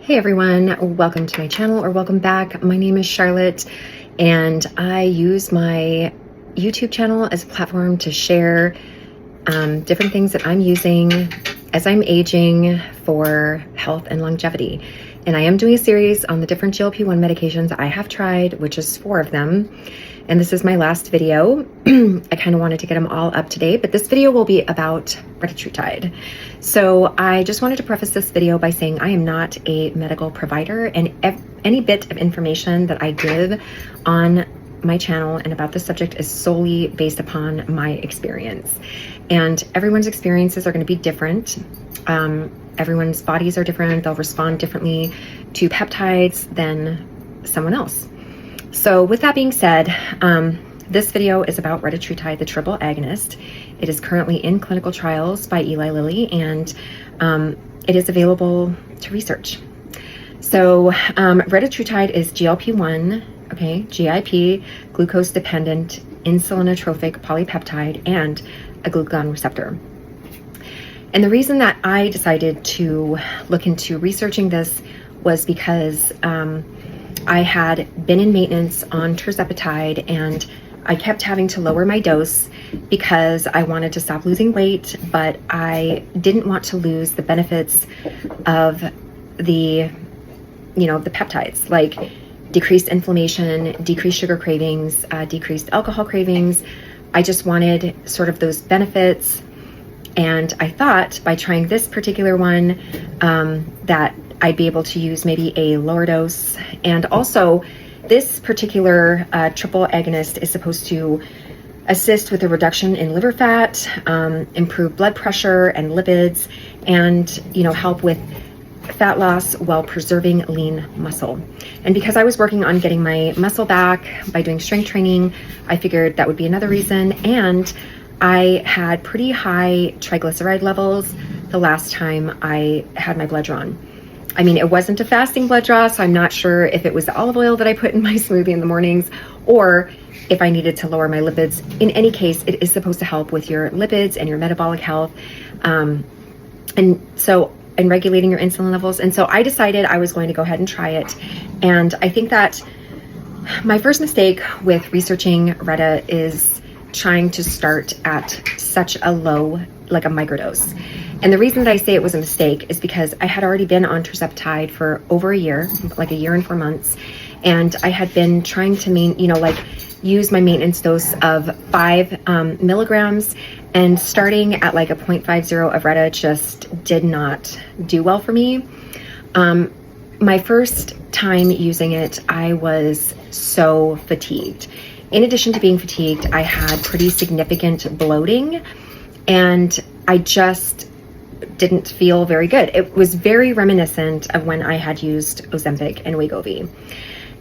Hey everyone, welcome to my channel or welcome back. My name is Charlotte and I use my YouTube channel as a platform to share different things that I'm using as I'm aging for health and longevity. And I am doing a series on the different GLP-1 medications I have tried, which is 4 of them. And this is my last video. I kind of wanted to get them all up to date, but this video will be about Retatrutide. So I just wanted to preface this video by saying I am not a medical provider, and any bit of information that I give on my channel and about this subject is solely based upon my experience. And everyone's experiences are going to be different. Everyone's bodies are different. They'll respond differently to peptides than someone else. So with that being said, this video is about Retatrutide, the triple agonist. It is currently in clinical trials by Eli Lilly, and it is available to research. So Retatrutide is GLP-1, okay, GIP, glucose-dependent insulinotropic polypeptide, and a glucagon receptor. And the reason that I decided to look into researching this was because I had been in maintenance on tirzepatide and I kept having to lower my dose because I wanted to stop losing weight, but I didn't want to lose the benefits of the peptides, like decreased inflammation, decreased sugar cravings, decreased alcohol cravings. I just wanted sort of those benefits. And I thought by trying this particular one that I'd be able to use maybe a lower dose. And also this particular triple agonist is supposed to assist with a reduction in liver fat, improve blood pressure and lipids, and help with fat loss while preserving lean muscle. And because I was working on getting my muscle back by doing strength training, I figured that would be another reason. And I had pretty high triglyceride levels the last time I had my blood drawn. I mean, it wasn't a fasting blood draw, so I'm not sure if it was the olive oil that I put in my smoothie in the mornings or if I needed to lower my lipids. In any case, it is supposed to help with your lipids and your metabolic health, and regulating your insulin levels. And so I decided I was going to go ahead and try it. And I think that my first mistake with researching Reta is trying to start at such a low, like a microdose. And the reason that I say it was a mistake is because I had already been on tirzepatide for over a year, like a year and 4 months. And I had been trying to use my maintenance dose of 5 milligrams, and starting at like a 0.50 of Reta just did not do well for me. My first time using it, I was so fatigued. In addition to being fatigued, I had pretty significant bloating, and I just didn't feel very good. It was very reminiscent of when I had used Ozempic and Wegovy.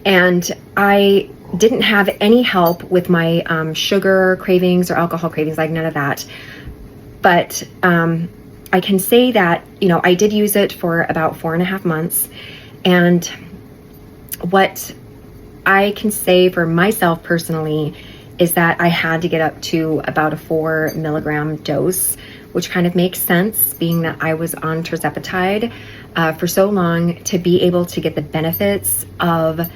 And I didn't have any help with my sugar cravings or alcohol cravings, like none of that. But I can say that, I did use it for about 4.5 months. And what I can say for myself personally is that I had to get up to about a 4 milligram dose, which kind of makes sense being that I was on tirzepatide for so long, to be able to get the benefits of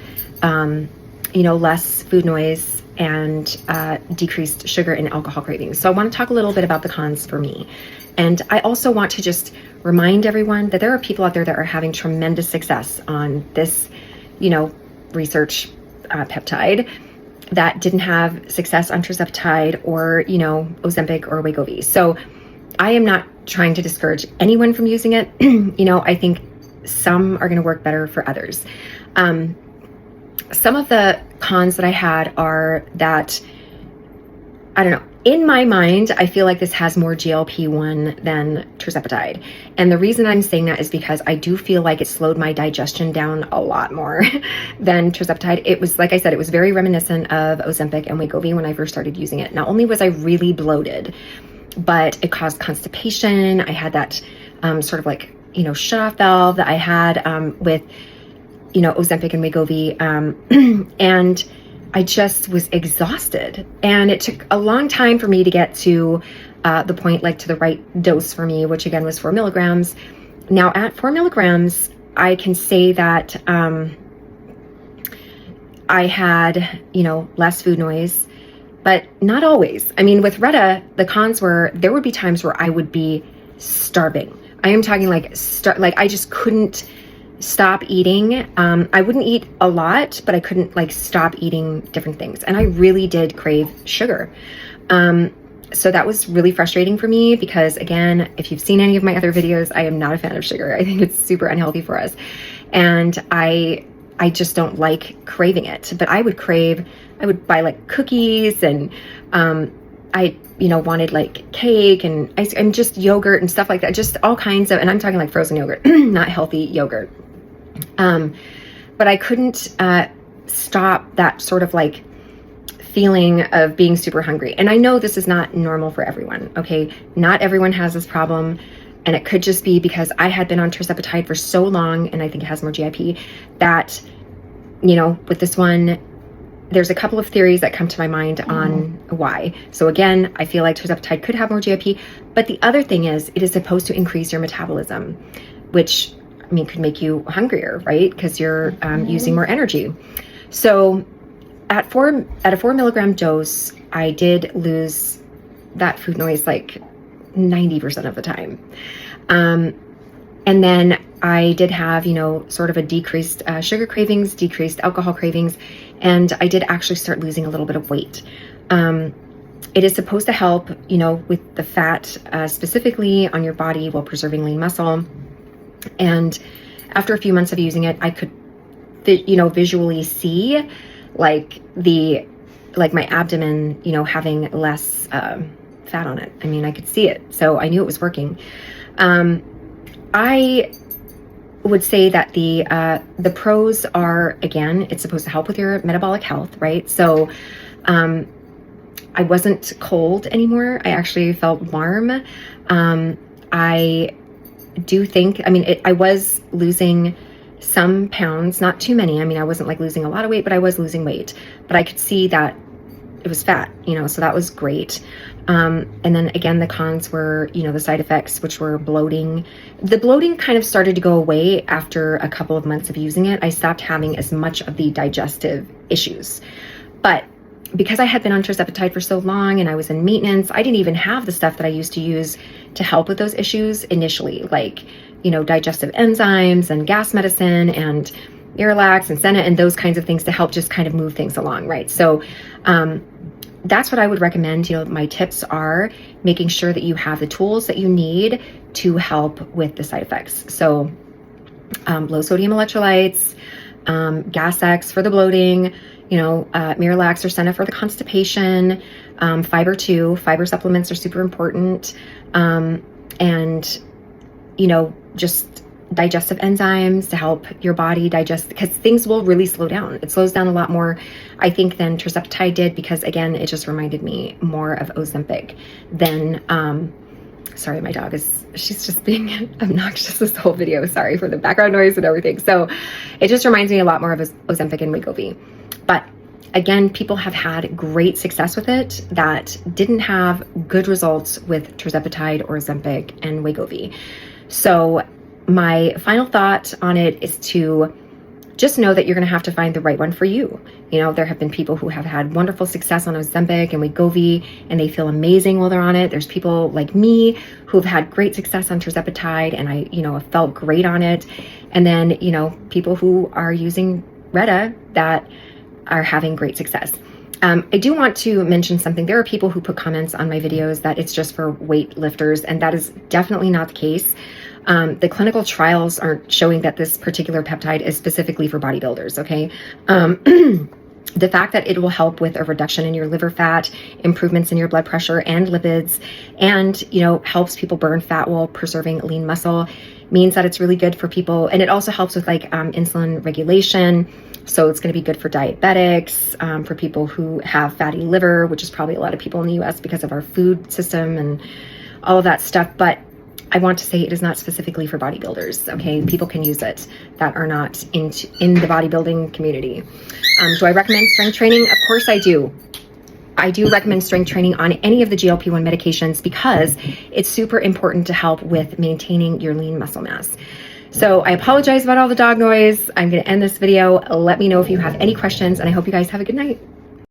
less food noise and decreased sugar and alcohol cravings. So I want to talk a little bit about the cons for me. And I also want to just remind everyone that there are people out there that are having tremendous success on this, research peptide that didn't have success on tirzepatide or, Ozempic or Wegovy. So I am not trying to discourage anyone from using it. I think some are going to work better for others. Some of the cons that I had are that, I don't know, in my mind, I feel like this has more GLP-1 than tirzepatide. And the reason I'm saying that is because I do feel like it slowed my digestion down a lot more than tirzepatide. It was, like I said, it was very reminiscent of Ozempic and Wegovy when I first started using it. Not only was I really bloated, but it caused constipation. I had that sort of like, shut off valve that I had with, Ozempic and Wegovy. And I just was exhausted. And it took a long time for me to get to the point, like to the right dose for me, which again was 4 milligrams. Now at 4 milligrams, I can say that I had, less food noise, but not always. I mean, with Retta, the cons were there would be times where I would be starving. I am talking like I just couldn't stop eating. I wouldn't eat a lot, but I couldn't like stop eating different things. And I really did crave sugar. So that was really frustrating for me because, again, if you've seen any of my other videos, I am not a fan of sugar. I think it's super unhealthy for us. And I just don't like craving it. But I would buy like cookies, and I wanted like cake and ice and just yogurt and stuff like that. Just all kinds of, and I'm talking like frozen yogurt, not healthy yogurt. But I couldn't stop that sort of like feeling of being super hungry. And I know this is not normal for everyone, okay? Not everyone has this problem. And it could just be because I had been on tirzepatide for so long, and I think it has more GIP, that, with this one, there's a couple of theories that come to my mind on why. So again, I feel like tirzepatide could have more GIP, but the other thing is it is supposed to increase your metabolism, which, could make you hungrier, right? Because you're using more energy. So at a 4 milligram dose, I did lose that food noise like 90% of the time. And then I did have, sort of a decreased sugar cravings, decreased alcohol cravings, and I did actually start losing a little bit of weight. It is supposed to help, with the fat specifically on your body while preserving lean muscle. And after a few months of using it, I could, visually see like my abdomen, having less fat on it. I could see it. So I knew it was working. I would say that the pros are, again, it's supposed to help with your metabolic health, right? So I wasn't cold anymore. I actually felt warm. I do think, I was losing some pounds, not too many. I wasn't like losing a lot of weight, but I was losing weight. But I could see that it was fat, so that was great. And then again, the cons were, the side effects, which were bloating. The bloating kind of started to go away after a couple of months of using it. I stopped having as much of the digestive issues. But because I had been on tirzepatide for so long and I was in maintenance, I didn't even have the stuff that I used to use to help with those issues initially, like, digestive enzymes and gas medicine and Miralax and Senna and those kinds of things to help just kind of move things along, right? So that's what I would recommend. My tips are making sure that you have the tools that you need to help with the side effects. So low sodium electrolytes, Gas X for the bloating, Miralax or Senna for the constipation, fiber supplements are super important, and just digestive enzymes to help your body digest, because things will really slow down. It slows down a lot more, I think, than tirzepatide did, because again, it just reminded me more of Ozempic than, sorry, my dog she's just being obnoxious this whole video. Sorry for the background noise and everything. So it just reminds me a lot more of Ozempic and Wegovy. But again, people have had great success with it that didn't have good results with tirzepatide or Ozempic and Wegovy. So my final thought on it is to just know that you're going to have to find the right one for you. There have been people who have had wonderful success on Ozempic and Wegovy, and they feel amazing while they're on it. There's people like me who've had great success on tirzepatide, and I, have felt great on it. And then, people who are using Retta that are having great success. I do want to mention something. There are people who put comments on my videos that it's just for weight lifters, and that is definitely not the case. The clinical trials aren't showing that this particular peptide is specifically for bodybuilders, okay? The fact that it will help with a reduction in your liver fat, improvements in your blood pressure and lipids, and, helps people burn fat while preserving lean muscle means that it's really good for people. And it also helps with like insulin regulation. So it's going to be good for diabetics, for people who have fatty liver, which is probably a lot of people in the US because of our food system and all of that stuff. But I want to say it is not specifically for bodybuilders, okay? People can use it that are not in the bodybuilding community. Do I recommend strength training? Of course I do. I do recommend strength training on any of the GLP-1 medications because it's super important to help with maintaining your lean muscle mass. So I apologize about all the dog noise. I'm going to end this video. Let me know if you have any questions, and I hope you guys have a good night.